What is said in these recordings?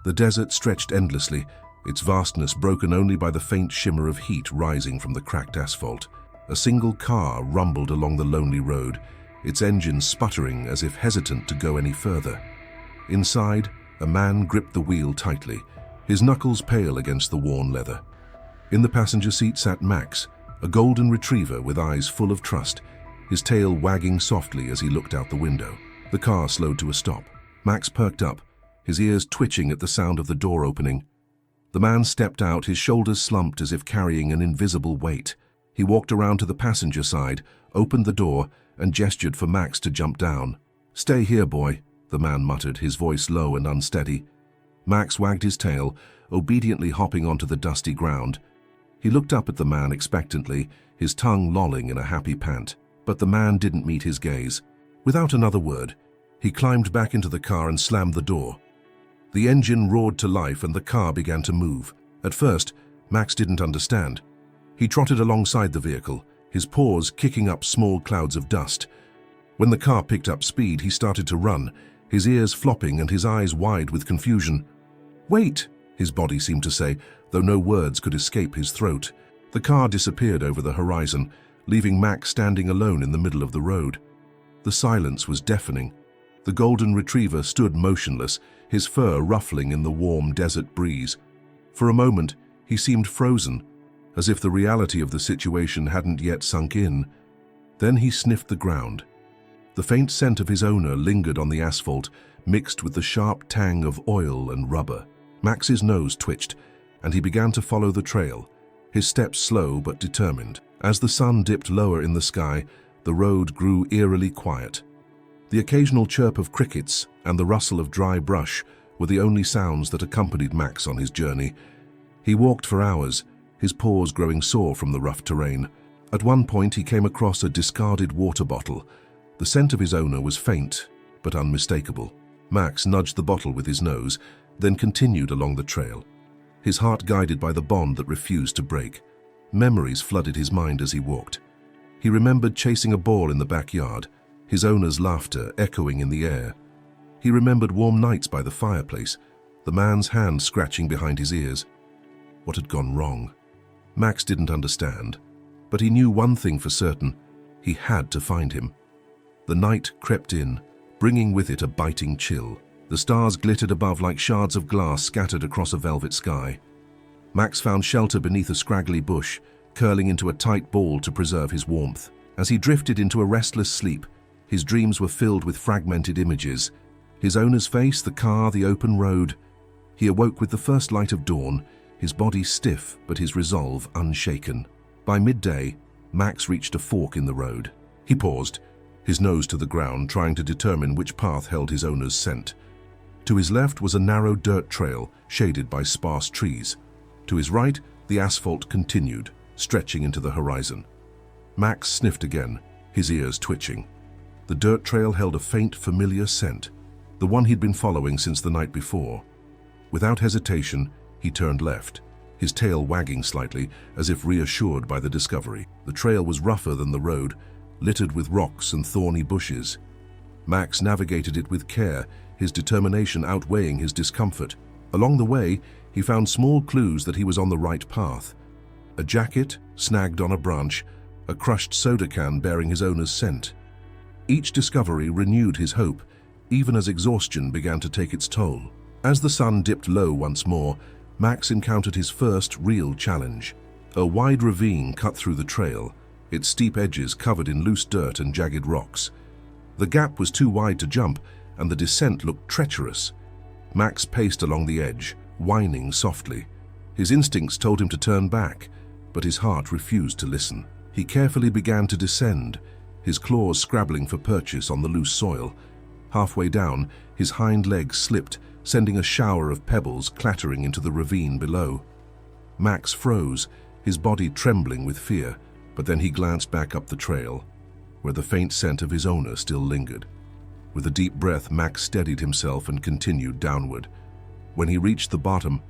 The desert stretched endlessly, its vastness broken only by the faint shimmer of heat rising from the cracked asphalt. A single car rumbled along the lonely road, its engine sputtering as if hesitant to go any further. Inside, a man gripped the wheel tightly, his knuckles pale against the worn leather. In the passenger seat sat Max, a golden retriever with eyes full of trust, his tail wagging softly as he looked out the window. The car slowed to a stop. Max perked up, his ears twitching at the sound of the door opening. The man stepped out, his shoulders slumped as if carrying an invisible weight. He walked around to the passenger side, opened the door, and gestured for Max to jump down. "Stay here, boy," the man muttered, his voice low and unsteady. Max wagged his tail, obediently hopping onto the dusty ground. He looked up at the man expectantly, his tongue lolling in a happy pant. But the man didn't meet his gaze. Without another word, he climbed back into the car and slammed the door. The engine roared to life and the car began to move. At first, Max didn't understand. He trotted alongside the vehicle, his paws kicking up small clouds of dust. When the car picked up speed, he started to run, his ears flopping and his eyes wide with confusion. "Wait," his body seemed to say, though no words could escape his throat. The car disappeared over the horizon, leaving Max standing alone in the middle of the road. The silence was deafening. The golden retriever stood motionless, his fur ruffling in the warm desert breeze. For a moment, he seemed frozen, as if the reality of the situation hadn't yet sunk in. Then he sniffed the ground. The faint scent of his owner lingered on the asphalt, mixed with the sharp tang of oil and rubber. Max's nose twitched, and he began to follow the trail, his steps slow but determined. As the sun dipped lower in the sky, the road grew eerily quiet. The occasional chirp of crickets and the rustle of dry brush were the only sounds that accompanied Max on his journey. He walked for hours, his paws growing sore from the rough terrain. At one point he came across a discarded water bottle. The scent of his owner was faint, but unmistakable. Max nudged the bottle with his nose, then continued along the trail, his heart guided by the bond that refused to break. Memories flooded his mind as he walked. He remembered chasing a ball in the backyard, his owner's laughter echoing in the air. He remembered warm nights by the fireplace, the man's hand scratching behind his ears. What had gone wrong? Max didn't understand, but he knew one thing for certain: he had to find him. The night crept in, bringing with it a biting chill. The stars glittered above like shards of glass scattered across a velvet sky. Max found shelter beneath a scraggly bush, curling into a tight ball to preserve his warmth. As he drifted into a restless sleep, his dreams were filled with fragmented images. His owner's face, the car, the open road. He awoke with the first light of dawn, his body stiff but his resolve unshaken. By midday, Max reached a fork in the road. He paused, his nose to the ground, trying to determine which path held his owner's scent. To his left was a narrow dirt trail, shaded by sparse trees. To his right, the asphalt continued, stretching into the horizon. Max sniffed again, his ears twitching. The dirt trail held a faint, familiar scent, the one he'd been following since the night before. Without hesitation, he turned left, his tail wagging slightly, as if reassured by the discovery. The trail was rougher than the road, littered with rocks and thorny bushes. Max navigated it with care, his determination outweighing his discomfort. Along the way, he found small clues that he was on the right path. A jacket snagged on a branch, a crushed soda can bearing his owner's scent. Each discovery renewed his hope, even as exhaustion began to take its toll. As the sun dipped low once more, Max encountered his first real challenge. A wide ravine cut through the trail, its steep edges covered in loose dirt and jagged rocks. The gap was too wide to jump, and the descent looked treacherous. Max paced along the edge, whining softly. His instincts told him to turn back, but his heart refused to listen. He carefully began to descend, his claws scrabbling for purchase on the loose soil. Halfway down, his hind legs slipped, sending a shower of pebbles clattering into the ravine below. Max froze, his body trembling with fear, but then he glanced back up the trail, where the faint scent of his owner still lingered. With a deep breath, Max steadied himself and continued downward. When he reached the bottom,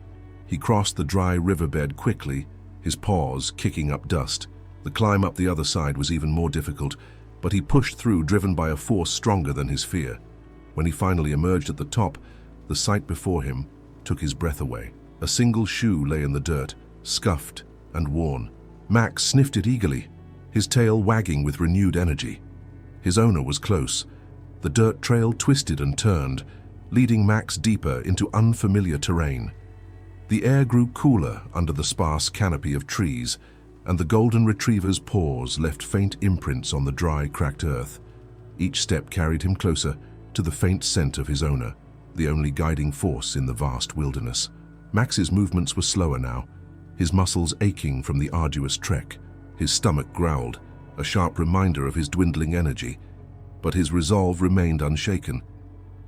he crossed the dry riverbed quickly, his paws kicking up dust. The climb up the other side was even more difficult, but he pushed through, driven by a force stronger than his fear. When he finally emerged at the top, the sight before him took his breath away. A single shoe lay in the dirt, scuffed and worn. Max sniffed it eagerly, his tail wagging with renewed energy. His owner was close. The dirt trail twisted and turned, leading Max deeper into unfamiliar terrain. The air grew cooler under the sparse canopy of trees, and the golden retriever's paws left faint imprints on the dry, cracked earth. Each step carried him closer to the faint scent of his owner, the only guiding force in the vast wilderness. Max's movements were slower now, his muscles aching from the arduous trek. His stomach growled, a sharp reminder of his dwindling energy, but his resolve remained unshaken.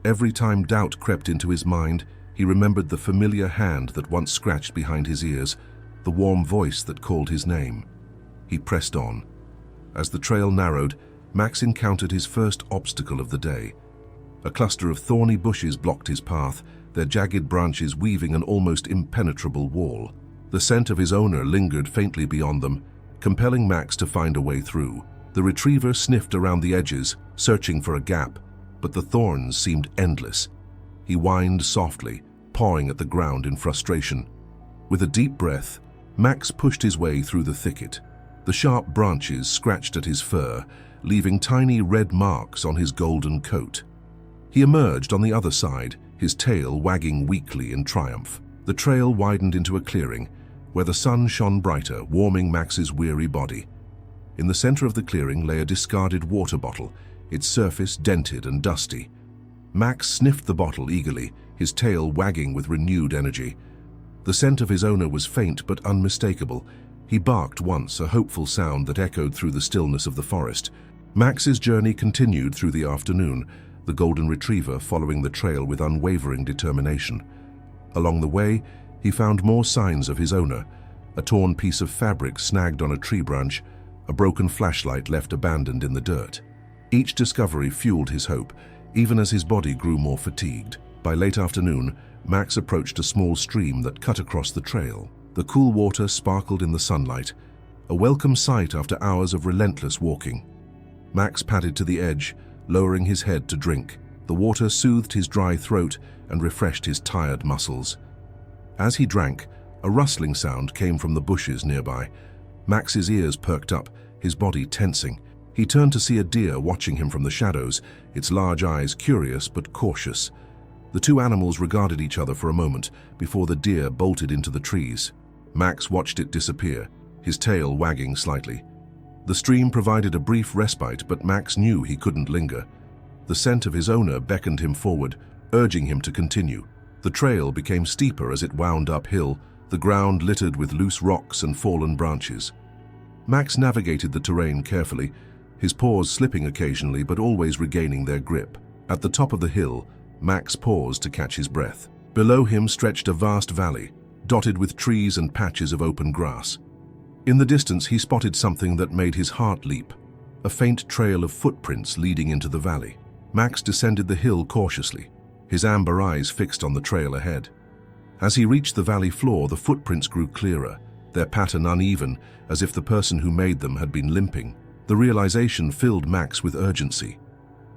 Every time doubt crept into his mind, he remembered the familiar hand that once scratched behind his ears, the warm voice that called his name. He pressed on. As the trail narrowed, Max encountered his first obstacle of the day. A cluster of thorny bushes blocked his path, their jagged branches weaving an almost impenetrable wall. The scent of his owner lingered faintly beyond them, compelling Max to find a way through. The retriever sniffed around the edges, searching for a gap, but the thorns seemed endless. He whined softly, pawing at the ground in frustration. With a deep breath, Max pushed his way through the thicket. The sharp branches scratched at his fur, leaving tiny red marks on his golden coat. He emerged on the other side, his tail wagging weakly in triumph. The trail widened into a clearing, where the sun shone brighter, warming Max's weary body. In the center of the clearing lay a discarded water bottle, its surface dented and dusty. Max sniffed the bottle eagerly, his tail wagging with renewed energy. The scent of his owner was faint but unmistakable. He barked once, a hopeful sound that echoed through the stillness of the forest. Max's journey continued through the afternoon, the golden retriever following the trail with unwavering determination. Along the way, he found more signs of his owner: a torn piece of fabric snagged on a tree branch, a broken flashlight left abandoned in the dirt. Each discovery fueled his hope, even as his body grew more fatigued. By late afternoon, Max approached a small stream that cut across the trail. The cool water sparkled in the sunlight, a welcome sight after hours of relentless walking. Max padded to the edge, lowering his head to drink. The water soothed his dry throat and refreshed his tired muscles. As he drank, a rustling sound came from the bushes nearby. Max's ears perked up, his body tensing. He turned to see a deer watching him from the shadows, its large eyes curious but cautious. The two animals regarded each other for a moment before the deer bolted into the trees. Max watched it disappear, his tail wagging slightly. The stream provided a brief respite, but Max knew he couldn't linger. The scent of his owner beckoned him forward, urging him to continue. The trail became steeper as it wound uphill, the ground littered with loose rocks and fallen branches. Max navigated the terrain carefully, his paws slipping occasionally but always regaining their grip. At the top of the hill, Max paused to catch his breath. Below him stretched a vast valley, dotted with trees and patches of open grass. In the distance, he spotted something that made his heart leap: a faint trail of footprints leading into the valley. Max descended the hill cautiously, his amber eyes fixed on the trail ahead. As he reached the valley floor, the footprints grew clearer, their pattern uneven, as if the person who made them had been limping. The realization filled Max with urgency.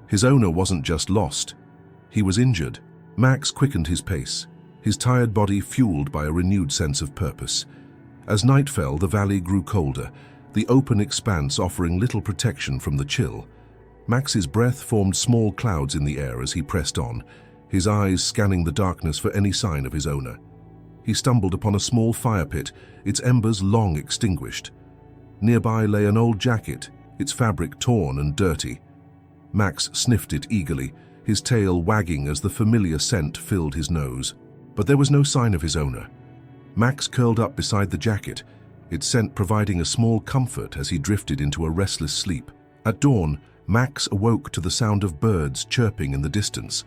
His owner wasn't just lost, he was injured. Max quickened his pace, his tired body fueled by a renewed sense of purpose. As night fell, the valley grew colder, the open expanse offering little protection from the chill. Max's breath formed small clouds in the air as he pressed on, his eyes scanning the darkness for any sign of his owner. He stumbled upon a small fire pit, its embers long extinguished. Nearby lay an old jacket, its fabric torn and dirty. Max sniffed it eagerly, his tail wagging as the familiar scent filled his nose. But there was no sign of his owner. Max curled up beside the jacket, its scent providing a small comfort as he drifted into a restless sleep. At dawn, Max awoke to the sound of birds chirping in the distance.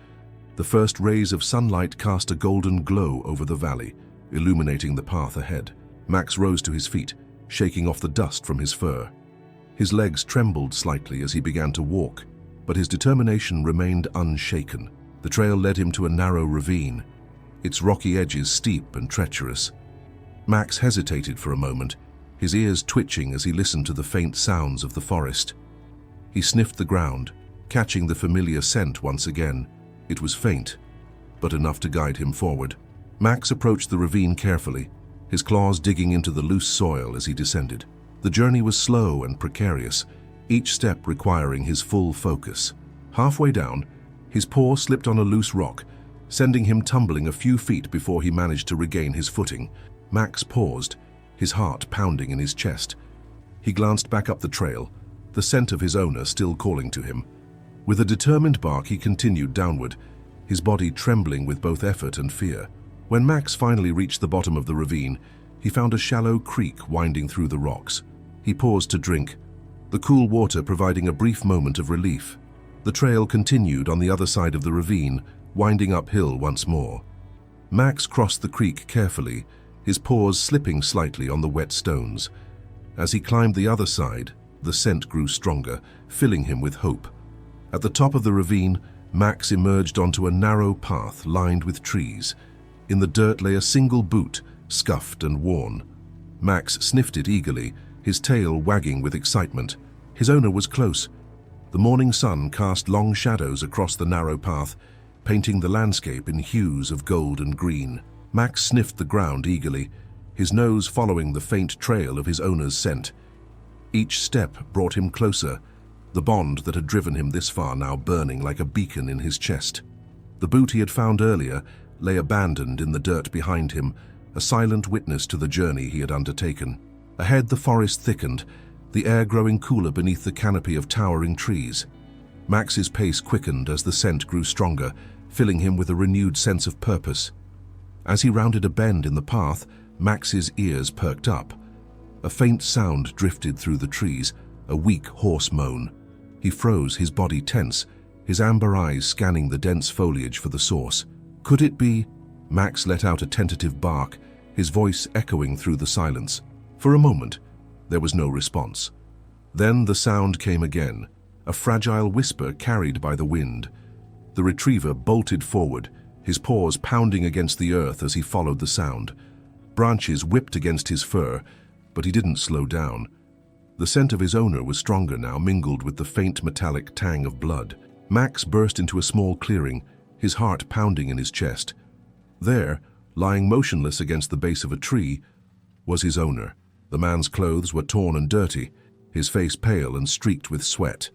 The first rays of sunlight cast a golden glow over the valley, illuminating the path ahead. Max rose to his feet, shaking off the dust from his fur. His legs trembled slightly as he began to walk, but his determination remained unshaken. The trail led him to a narrow ravine, its rocky edges steep and treacherous. Max hesitated for a moment, his ears twitching as he listened to the faint sounds of the forest. He sniffed the ground, catching the familiar scent once again. It was faint, but enough to guide him forward. Max approached the ravine carefully, his claws digging into the loose soil as he descended. The journey was slow and precarious, each step requiring his full focus. Halfway down, his paw slipped on a loose rock, sending him tumbling a few feet before he managed to regain his footing. Max paused, his heart pounding in his chest. He glanced back up the trail, the scent of his owner still calling to him. With a determined bark, he continued downward, his body trembling with both effort and fear. When Max finally reached the bottom of the ravine, he found a shallow creek winding through the rocks. He paused to drink, the cool water providing a brief moment of relief. The trail continued on the other side of the ravine, winding uphill once more. Max crossed the creek carefully, his paws slipping slightly on the wet stones. As he climbed the other side, the scent grew stronger, filling him with hope. At the top of the ravine, Max emerged onto a narrow path lined with trees. In the dirt lay a single boot, scuffed and worn. Max sniffed it eagerly, his tail wagging with excitement. His owner was close. The morning sun cast long shadows across the narrow path, painting the landscape in hues of gold and green. Max sniffed the ground eagerly, his nose following the faint trail of his owner's scent. Each step brought him closer, the bond that had driven him this far now burning like a beacon in his chest. The boot he had found earlier lay abandoned in the dirt behind him, a silent witness to the journey he had undertaken. Ahead, the forest thickened, the air growing cooler beneath the canopy of towering trees. Max's pace quickened as the scent grew stronger, filling him with a renewed sense of purpose. As he rounded a bend in the path, Max's ears perked up. A faint sound drifted through the trees, a weak hoarse moan. He froze, his body tense, his amber eyes scanning the dense foliage for the source. Could it be? Max let out a tentative bark, his voice echoing through the silence. For a moment, there was no response. Then the sound came again, a fragile whisper carried by the wind. The retriever bolted forward, his paws pounding against the earth as he followed the sound. Branches whipped against his fur, but he didn't slow down. The scent of his owner was stronger now, mingled with the faint metallic tang of blood. Max burst into a small clearing, his heart pounding in his chest. There, lying motionless against the base of a tree, was his owner. The man's clothes were torn and dirty, his face pale and streaked with sweat.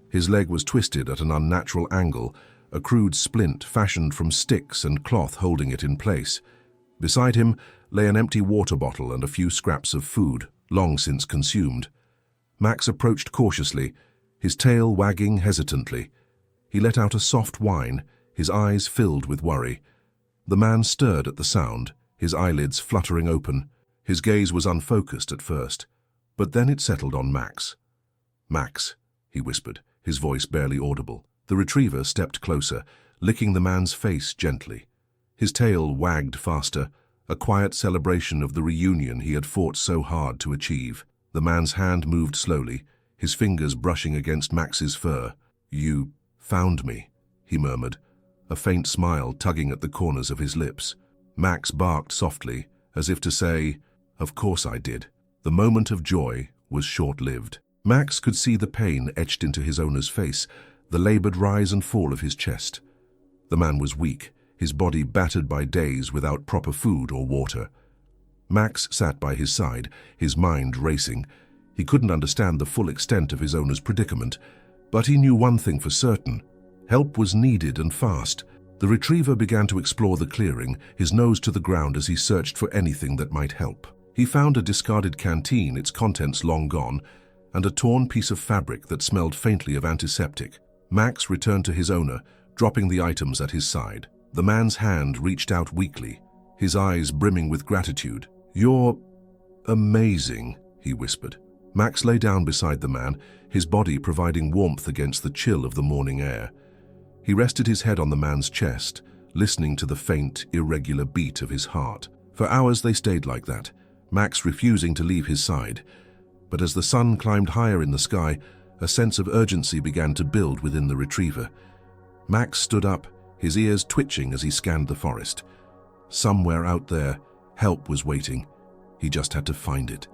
His leg was twisted at an unnatural angle, a crude splint fashioned from sticks and cloth holding it in place. Beside him lay an empty water bottle and a few scraps of food, long since consumed. Max approached cautiously, his tail wagging hesitantly. He let out a soft whine, his eyes filled with worry. The man stirred at the sound, his eyelids fluttering open. His gaze was unfocused at first, but then it settled on Max. "Max," he whispered, his voice barely audible. The retriever stepped closer, licking the man's face gently. His tail wagged faster, a quiet celebration of the reunion he had fought so hard to achieve. The man's hand moved slowly, his fingers brushing against Max's fur. "You found me," he murmured, a faint smile tugging at the corners of his lips. Max barked softly, as if to say, "Of course I did." The moment of joy was short-lived. Max could see the pain etched into his owner's face, the labored rise and fall of his chest. The man was weak, his body battered by days without proper food or water. Max sat by his side, his mind racing. He couldn't understand the full extent of his owner's predicament, but he knew one thing for certain. Help was needed and fast. The retriever began to explore the clearing, his nose to the ground as he searched for anything that might help. He found a discarded canteen, its contents long gone, and a torn piece of fabric that smelled faintly of antiseptic. Max returned to his owner, dropping the items at his side. The man's hand reached out weakly, his eyes brimming with gratitude. "You're amazing," he whispered. Max lay down beside the man, his body providing warmth against the chill of the morning air. He rested his head on the man's chest, listening to the faint, irregular beat of his heart. For hours they stayed like that, Max refusing to leave his side. But as the sun climbed higher in the sky, a sense of urgency began to build within the retriever. Max stood up, his ears twitching as he scanned the forest. Somewhere out there, help was waiting. He just had to find it.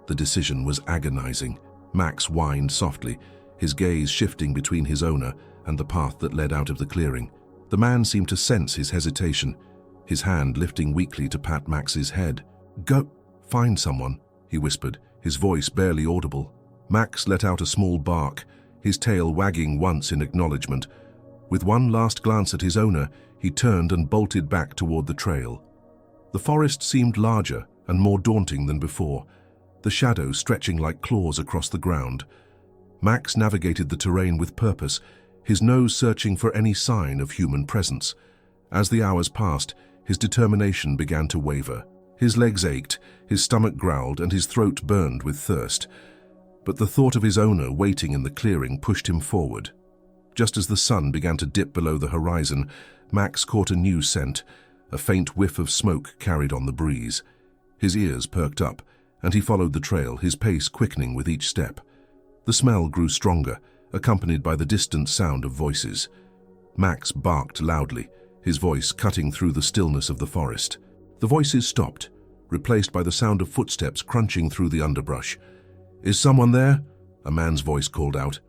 The decision was agonizing. Max whined softly, his gaze shifting between his owner and the path that led out of the clearing. The man seemed to sense his hesitation. his hand lifting weakly to pat Max's head. "Go, find someone," he whispered, his voice barely audible. Max let out a small bark, his tail wagging once in acknowledgement. With one last glance at his owner, he turned and bolted back toward the trail. The forest seemed larger and more daunting than before, the shadows stretching like claws across the ground. Max navigated the terrain with purpose, his nose searching for any sign of human presence. As the hours passed, his determination began to waver. His legs ached, his stomach growled, and his throat burned with thirst. But the thought of his owner waiting in the clearing pushed him forward. Just as the sun began to dip below the horizon, Max caught a new scent, a faint whiff of smoke carried on the breeze. His ears perked up, and he followed the trail, his pace quickening with each step. The smell grew stronger, accompanied by the distant sound of voices. Max barked loudly, his voice cutting through the stillness of the forest. The voices stopped, replaced by the sound of footsteps crunching through the underbrush. "Is someone there?" a man's voice called out.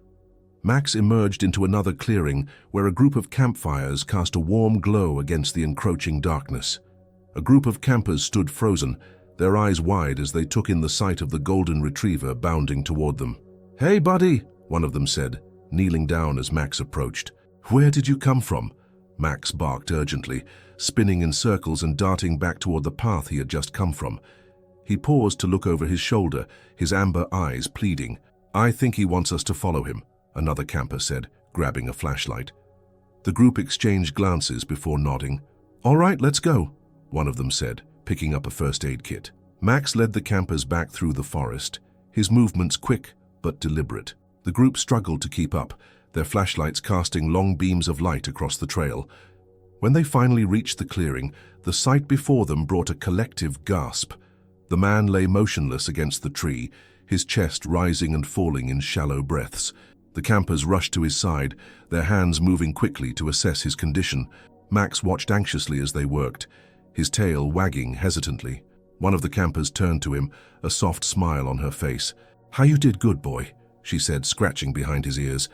Max emerged into another clearing where a group of campfires cast a warm glow against the encroaching darkness. A group of campers stood frozen, their eyes wide as they took in the sight of the golden retriever bounding toward them. "Hey, buddy," one of them said, kneeling down as Max approached. "Where did you come from?" Max barked urgently, spinning in circles and darting back toward the path he had just come from. He paused to look over his shoulder, his amber eyes pleading. "I think he wants us to follow him," another camper said, grabbing a flashlight. The group exchanged glances before nodding. "All right, let's go," one of them said, picking up a first aid kit. Max led the campers back through the forest, his movements quick but deliberate. The group struggled to keep up, their flashlights casting long beams of light across the trail. When they finally reached the clearing, the sight before them brought a collective gasp. The man lay motionless against the tree, his chest rising and falling in shallow breaths. The campers rushed to his side, their hands moving quickly to assess his condition. Max watched anxiously as they worked, his tail wagging hesitantly. One of the campers turned to him, a soft smile on her face. "How you did good, boy," she said, scratching behind his ears.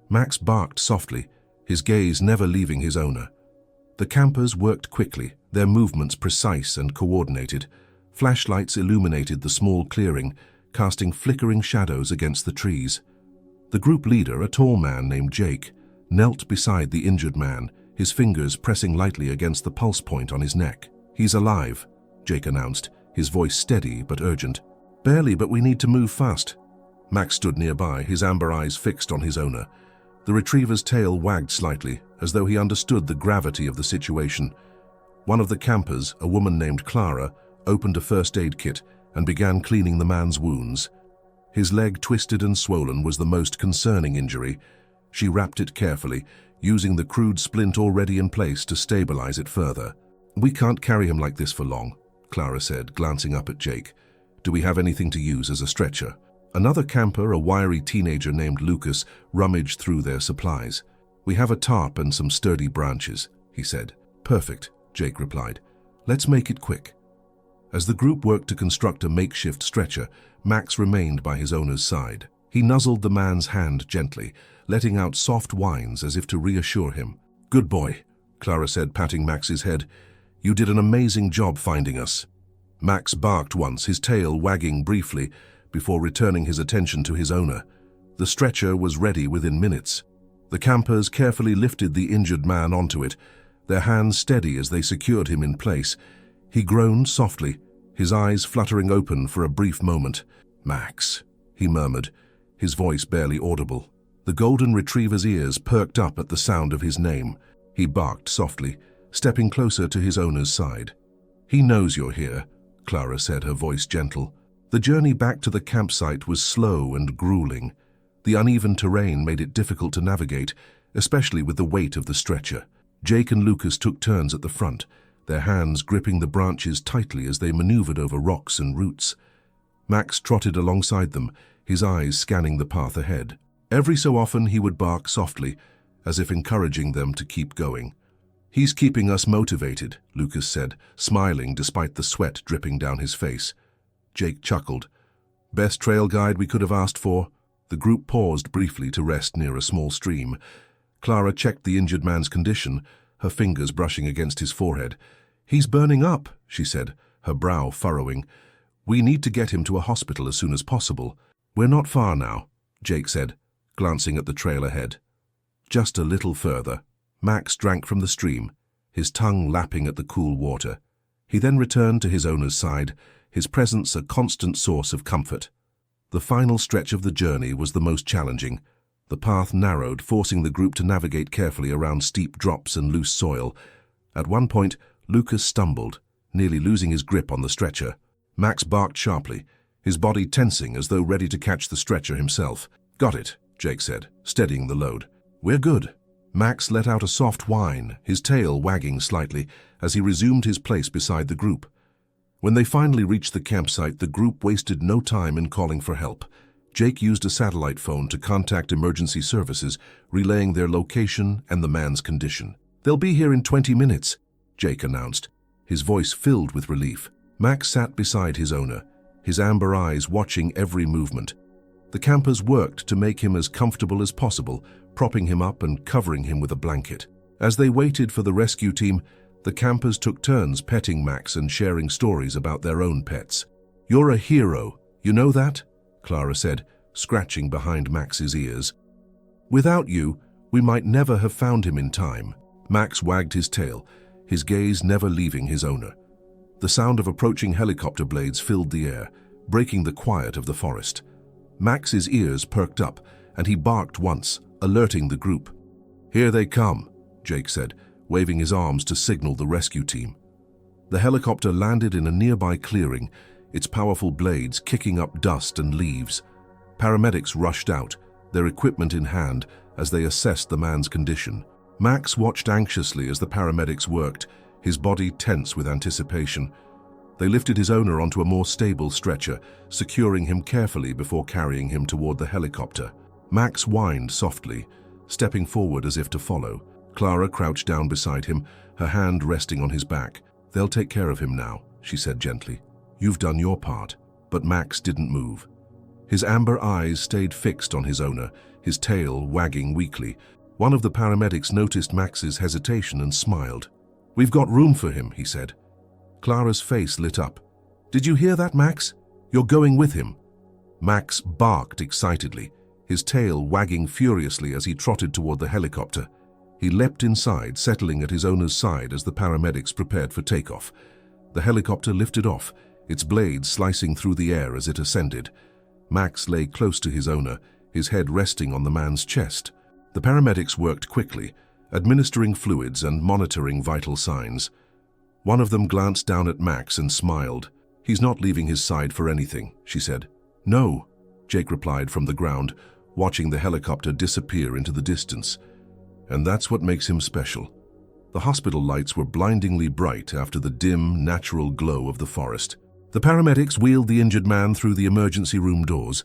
Max barked softly, his gaze never leaving his owner. The campers worked quickly, their movements precise and coordinated. Flashlights illuminated the small clearing, casting flickering shadows against the trees. The group leader, a tall man named Jake, knelt beside the injured man, his fingers pressing lightly against the pulse point on his neck. "He's alive," Jake announced, his voice steady but urgent. "Barely, but we need to move fast." Max stood nearby, his amber eyes fixed on his owner. The retriever's tail wagged slightly, as though he understood the gravity of the situation. One of the campers, a woman named Clara, opened a first aid kit and began cleaning the man's wounds. His leg, twisted and swollen, was the most concerning injury. She wrapped it carefully, using the crude splint already in place to stabilize it further. "We can't carry him like this for long," Clara said, glancing up at Jake. "Do we have anything to use as a stretcher?" Another camper, a wiry teenager named Lucas, rummaged through their supplies. "We have a tarp and some sturdy branches," he said. "Perfect," Jake replied. "Let's make it quick." As the group worked to construct a makeshift stretcher, Max remained by his owner's side. He nuzzled the man's hand gently, letting out soft whines as if to reassure him. "Good boy," Clara said, patting Max's head. "You did an amazing job finding us." Max barked once, his tail wagging briefly, before returning his attention to his owner. The stretcher was ready within minutes. The campers carefully lifted the injured man onto it, their hands steady as they secured him in place. He groaned softly, his eyes fluttering open for a brief moment. "Max," he murmured, his voice barely audible. The golden retriever's ears perked up at the sound of his name. He barked softly, stepping closer to his owner's side. "He knows you're here," Clara said, her voice gentle. The journey back to the campsite was slow and grueling. The uneven terrain made it difficult to navigate, especially with the weight of the stretcher. Jake and Lucas took turns at the front, their hands gripping the branches tightly as they maneuvered over rocks and roots. Max trotted alongside them, his eyes scanning the path ahead. Every so often he would bark softly, as if encouraging them to keep going. "He's keeping us motivated," Lucas said, smiling despite the sweat dripping down his face. Jake chuckled. "Best trail guide we could have asked for." The group paused briefly to rest near a small stream. Clara checked the injured man's condition, her fingers brushing against his forehead. "He's burning up," she said, her brow furrowing. "We need to get him to a hospital as soon as possible." "We're not far now," Jake said, glancing at the trail ahead. "Just a little further." Max drank from the stream, his tongue lapping at the cool water. He then returned to his owner's side, his presence a constant source of comfort. The final stretch of the journey was the most challenging. The path narrowed, forcing the group to navigate carefully around steep drops and loose soil. At one point, Lucas stumbled, nearly losing his grip on the stretcher. Max barked sharply, his body tensing as though ready to catch the stretcher himself. "Got it," Jake said, steadying the load. "We're good." Max let out a soft whine, his tail wagging slightly, as he resumed his place beside the group. When they finally reached the campsite, the group wasted no time in calling for help. Jake used a satellite phone to contact emergency services, relaying their location and the man's condition. "They'll be here in 20 minutes, Jake announced, his voice filled with relief. Max sat beside his owner, his amber eyes watching every movement. The campers worked to make him as comfortable as possible, propping him up and covering him with a blanket. As they waited for the rescue team, the campers took turns petting Max and sharing stories about their own pets. "You're a hero, you know that?" Clara said, scratching behind Max's ears. "Without you, we might never have found him in time." Max wagged his tail, his gaze never leaving his owner. The sound of approaching helicopter blades filled the air, breaking the quiet of the forest. Max's ears perked up, and he barked once, alerting the group. "Here they come," Jake said, waving his arms to signal the rescue team. The helicopter landed in a nearby clearing, its powerful blades kicking up dust and leaves. Paramedics rushed out, their equipment in hand, as they assessed the man's condition. Max watched anxiously as the paramedics worked, his body tense with anticipation. They lifted his owner onto a more stable stretcher, securing him carefully before carrying him toward the helicopter. Max whined softly, stepping forward as if to follow. Clara crouched down beside him, her hand resting on his back. "They'll take care of him now," she said gently. "You've done your part." But Max didn't move. His amber eyes stayed fixed on his owner, his tail wagging weakly. One of the paramedics noticed Max's hesitation and smiled. "We've got room for him," he said. Clara's face lit up. "Did you hear that, Max? You're going with him." Max barked excitedly, his tail wagging furiously as he trotted toward the helicopter. He leapt inside, settling at his owner's side as the paramedics prepared for takeoff. The helicopter lifted off, its blades slicing through the air as it ascended. Max lay close to his owner, his head resting on the man's chest. The paramedics worked quickly, administering fluids and monitoring vital signs. One of them glanced down at Max and smiled. "He's not leaving his side for anything," she said. "No," Jake replied from the ground, watching the helicopter disappear into the distance. "And that's what makes him special." The hospital lights were blindingly bright after the dim, natural glow of the forest. The paramedics wheeled the injured man through the emergency room doors,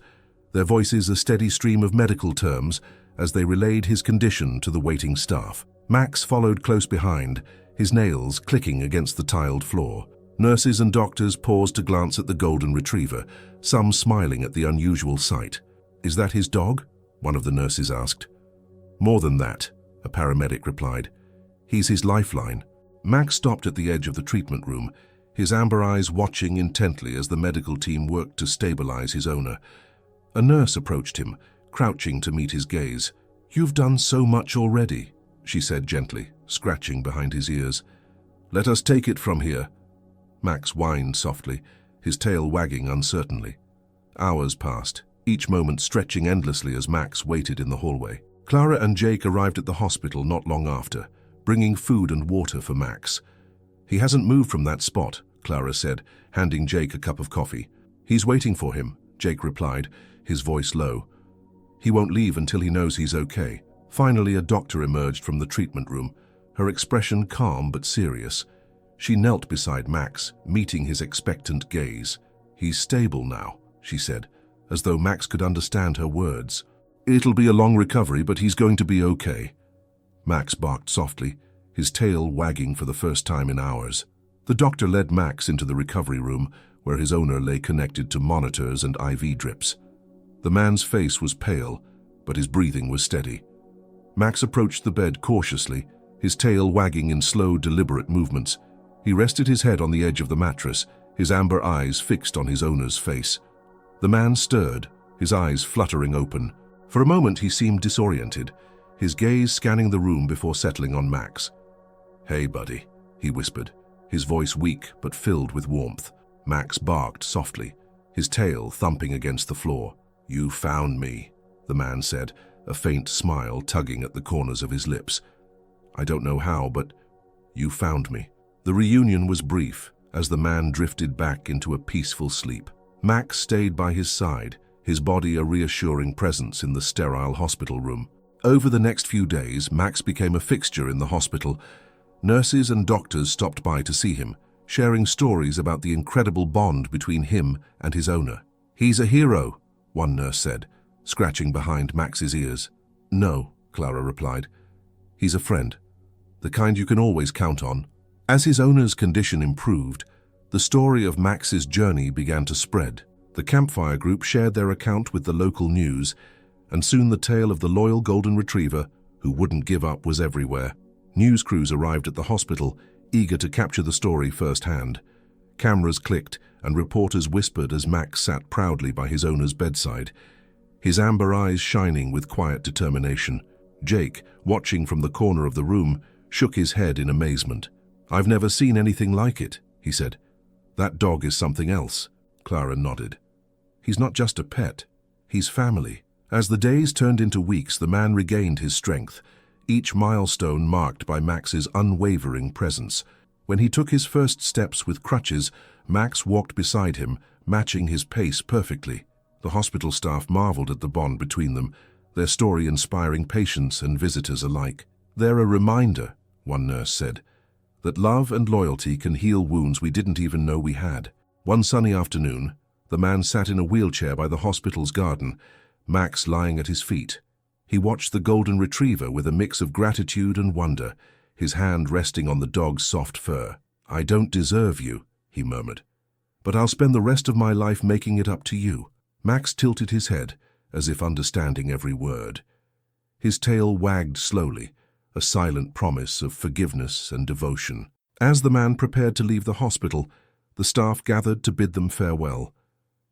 their voices a steady stream of medical terms as they relayed his condition to the waiting staff. Max followed close behind, his nails clicking against the tiled floor. Nurses and doctors paused to glance at the golden retriever, some smiling at the unusual sight. "Is that his dog?" one of the nurses asked. "More than that," a paramedic replied. "He's his lifeline." Max stopped at the edge of the treatment room, his amber eyes watching intently as the medical team worked to stabilize his owner. A nurse approached him, crouching to meet his gaze. "You've done so much already," she said gently, scratching behind his ears. "Let us take it from here." Max whined softly, his tail wagging uncertainly. Hours passed, each moment stretching endlessly as Max waited in the hallway. Clara and Jake arrived at the hospital not long after, bringing food and water for Max. "He hasn't moved from that spot," Clara said, handing Jake a cup of coffee. "He's waiting for him," Jake replied, his voice low. "He won't leave until he knows he's okay." Finally, a doctor emerged from the treatment room, her expression calm but serious. She knelt beside Max, meeting his expectant gaze. "He's stable now," she said, as though Max could understand her words. "It'll be a long recovery, but he's going to be okay." Max barked softly, his tail wagging for the first time in hours. The doctor led Max into the recovery room, where his owner lay connected to monitors and IV drips. The man's face was pale, but his breathing was steady. Max approached the bed cautiously, his tail wagging in slow, deliberate movements. He rested his head on the edge of the mattress, his amber eyes fixed on his owner's face. The man stirred, his eyes fluttering open. For a moment he seemed disoriented, his gaze scanning the room before settling on Max. "Hey, buddy," he whispered, his voice weak but filled with warmth. Max barked softly, his tail thumping against the floor. "You found me," the man said, a faint smile tugging at the corners of his lips. "I don't know how, but you found me." The reunion was brief, as the man drifted back into a peaceful sleep. Max stayed by his side, his body a reassuring presence in the sterile hospital room. Over the next few days, Max became a fixture in the hospital. Nurses and doctors stopped by to see him, sharing stories about the incredible bond between him and his owner. "He's a hero," one nurse said, scratching behind Max's ears. "No," Clara replied. "He's a friend, the kind you can always count on." As his owner's condition improved, the story of Max's journey began to spread. The campfire group shared their account with the local news, and soon the tale of the loyal golden retriever who wouldn't give up was everywhere. News crews arrived at the hospital, eager to capture the story firsthand. Cameras clicked, and reporters whispered as Max sat proudly by his owner's bedside, his amber eyes shining with quiet determination. Jake, watching from the corner of the room, shook his head in amazement. "I've never seen anything like it," he said. "That dog is something else." Clara nodded. "He's not just a pet, he's family." As the days turned into weeks, the man regained his strength, each milestone marked by Max's unwavering presence. When he took his first steps with crutches, Max walked beside him, matching his pace perfectly. The hospital staff marveled at the bond between them, their story inspiring patients and visitors alike. "They're a reminder," one nurse said, "that love and loyalty can heal wounds we didn't even know we had." One sunny afternoon, the man sat in a wheelchair by the hospital's garden, Max lying at his feet. He watched the golden retriever with a mix of gratitude and wonder, his hand resting on the dog's soft fur. "I don't deserve you," he murmured, "but I'll spend the rest of my life making it up to you." Max tilted his head, as if understanding every word. His tail wagged slowly, a silent promise of forgiveness and devotion. As the man prepared to leave the hospital, the staff gathered to bid them farewell.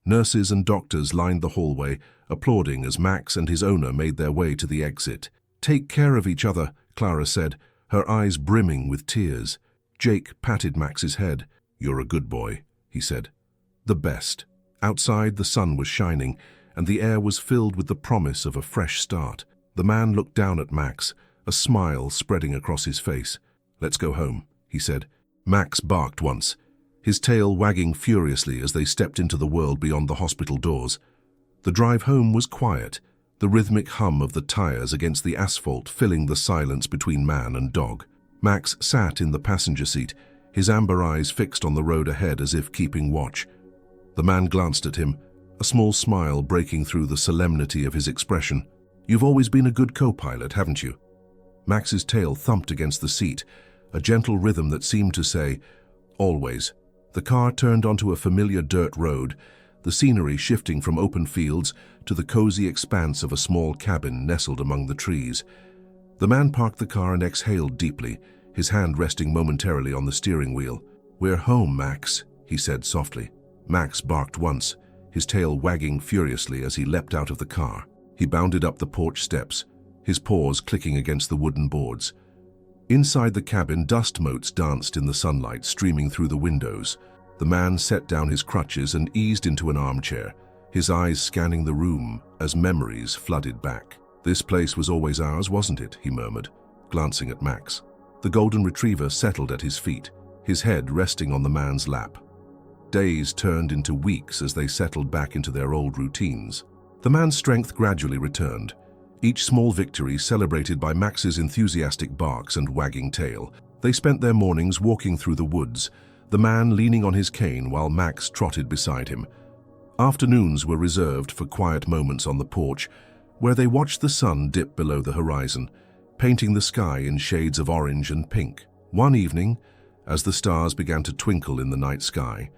Nurses and doctors lined the hallway, applauding as Max and his owner made their way to the exit. "Take care of each other," Clara said, her eyes brimming with tears. Jake patted Max's head. "You're a good boy," he said. "The best." Outside, the sun was shining, and the air was filled with the promise of a fresh start. The man looked down at Max, a smile spreading across his face. "Let's go home," he said. Max barked once, his tail wagging furiously as they stepped into the world beyond the hospital doors. The drive home was quiet, the rhythmic hum of the tires against the asphalt filling the silence between man and dog. Max sat in the passenger seat, his amber eyes fixed on the road ahead as if keeping watch. The man glanced at him, a small smile breaking through the solemnity of his expression. "You've always been a good co-pilot, haven't you?" Max's tail thumped against the seat, a gentle rhythm that seemed to say, "Always." The car turned onto a familiar dirt road, the scenery shifting from open fields to the cozy expanse of a small cabin nestled among the trees. The man parked the car and exhaled deeply, his hand resting momentarily on the steering wheel. "We're home, Max," he said softly. Max barked once, his tail wagging furiously as he leapt out of the car. He bounded up the porch steps, his paws clicking against the wooden boards. Inside the cabin, dust motes danced in the sunlight streaming through the windows. The man set down his crutches and eased into an armchair, his eyes scanning the room as memories flooded back. "This place was always ours, wasn't it?" he murmured, glancing at Max. The golden retriever settled at his feet, his head resting on the man's lap. Days turned into weeks as they settled back into their old routines. The man's strength gradually returned, each small victory celebrated by Max's enthusiastic barks and wagging tail. They spent their mornings walking through the woods, the man leaning on his cane while Max trotted beside him. Afternoons were reserved for quiet moments on the porch, where they watched the sun dip below the horizon, painting the sky in shades of orange and pink. One evening, as the stars began to twinkle in the night sky,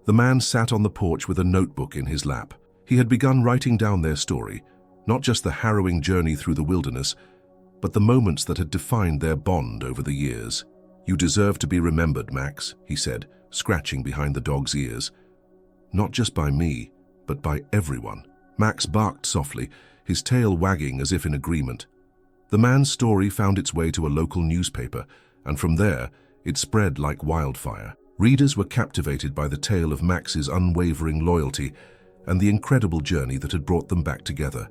the man sat on the porch with a notebook in his lap. He had begun writing down their story, not just the harrowing journey through the wilderness, but the moments that had defined their bond over the years. "You deserve to be remembered, Max," he said, scratching behind the dog's ears. "Not just by me, but by everyone." Max barked softly, his tail wagging as if in agreement. The man's story found its way to a local newspaper, and from there, it spread like wildfire. Readers were captivated by the tale of Max's unwavering loyalty and the incredible journey that had brought them back together.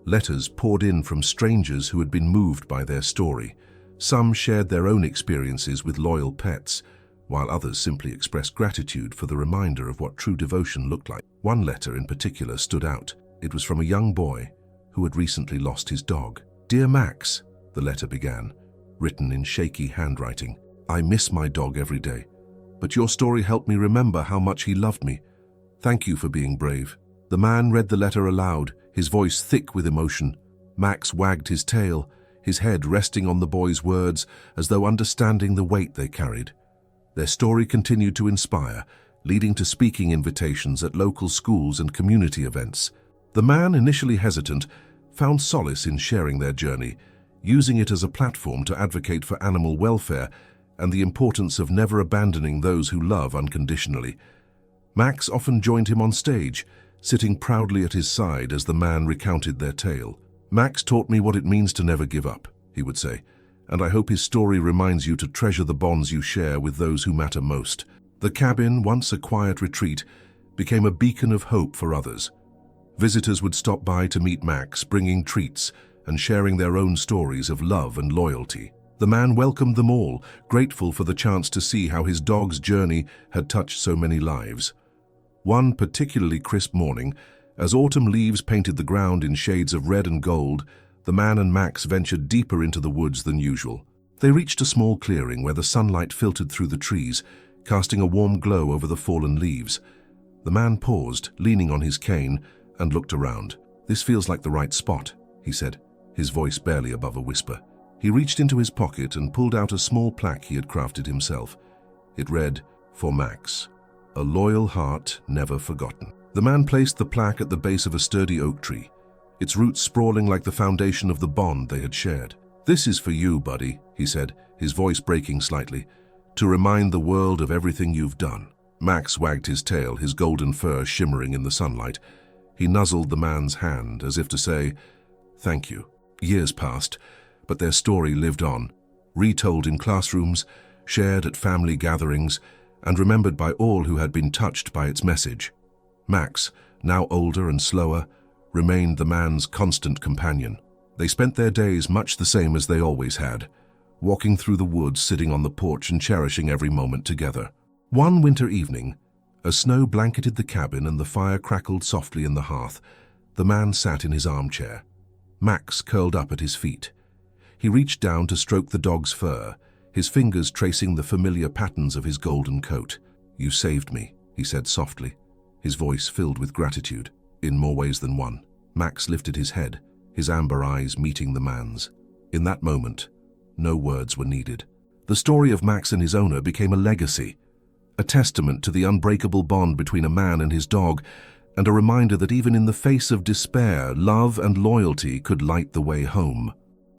Letters poured in from strangers who had been moved by their story. Some shared their own experiences with loyal pets, while others simply expressed gratitude for the reminder of what true devotion looked like. One letter in particular stood out. It was from a young boy who had recently lost his dog. "Dear Max," the letter began, written in shaky handwriting. "I miss my dog every day, but your story helped me remember how much he loved me. Thank you for being brave." The man read the letter aloud, his voice thick with emotion. Max wagged his tail, his head resting on the boy's words as though understanding the weight they carried. Their story continued to inspire, leading to speaking invitations at local schools and community events. The man, initially hesitant, found solace in sharing their journey, using it as a platform to advocate for animal welfare and the importance of never abandoning those who love unconditionally. Max often joined him on stage, sitting proudly at his side as the man recounted their tale. "Max taught me what it means to never give up," he would say, "and I hope his story reminds you to treasure the bonds you share with those who matter most." The cabin, once a quiet retreat, became a beacon of hope for others. Visitors would stop by to meet Max, bringing treats and sharing their own stories of love and loyalty. The man welcomed them all, grateful for the chance to see how his dog's journey had touched so many lives. One particularly crisp morning, as autumn leaves painted the ground in shades of red and gold, the man and Max ventured deeper into the woods than usual. They reached a small clearing where the sunlight filtered through the trees, casting a warm glow over the fallen leaves. The man paused, leaning on his cane, and looked around. "This feels like the right spot," he said, his voice barely above a whisper. He reached into his pocket and pulled out a small plaque he had crafted himself. It read, "For Max, a loyal heart never forgotten." The man placed the plaque at the base of a sturdy oak tree, its roots sprawling like the foundation of the bond they had shared. "This is for you, buddy," he said, his voice breaking slightly, "to remind the world of everything you've done." Max wagged his tail, his golden fur shimmering in the sunlight. He nuzzled the man's hand as if to say, "Thank you." Years passed, but their story lived on, retold in classrooms, shared at family gatherings, and remembered by all who had been touched by its message. Max, now older and slower, remained the man's constant companion. They spent their days much the same as they always had, walking through the woods, sitting on the porch and cherishing every moment together. One winter evening, as snow blanketed the cabin and the fire crackled softly in the hearth, the man sat in his armchair. Max curled up at his feet. He reached down to stroke the dog's fur, his fingers tracing the familiar patterns of his golden coat. "You saved me," he said softly, his voice filled with gratitude, in more ways than one. Max lifted his head, his amber eyes meeting the man's. In that moment, no words were needed. The story of Max and his owner became a legacy, a testament to the unbreakable bond between a man and his dog, and a reminder that even in the face of despair, love and loyalty could light the way home.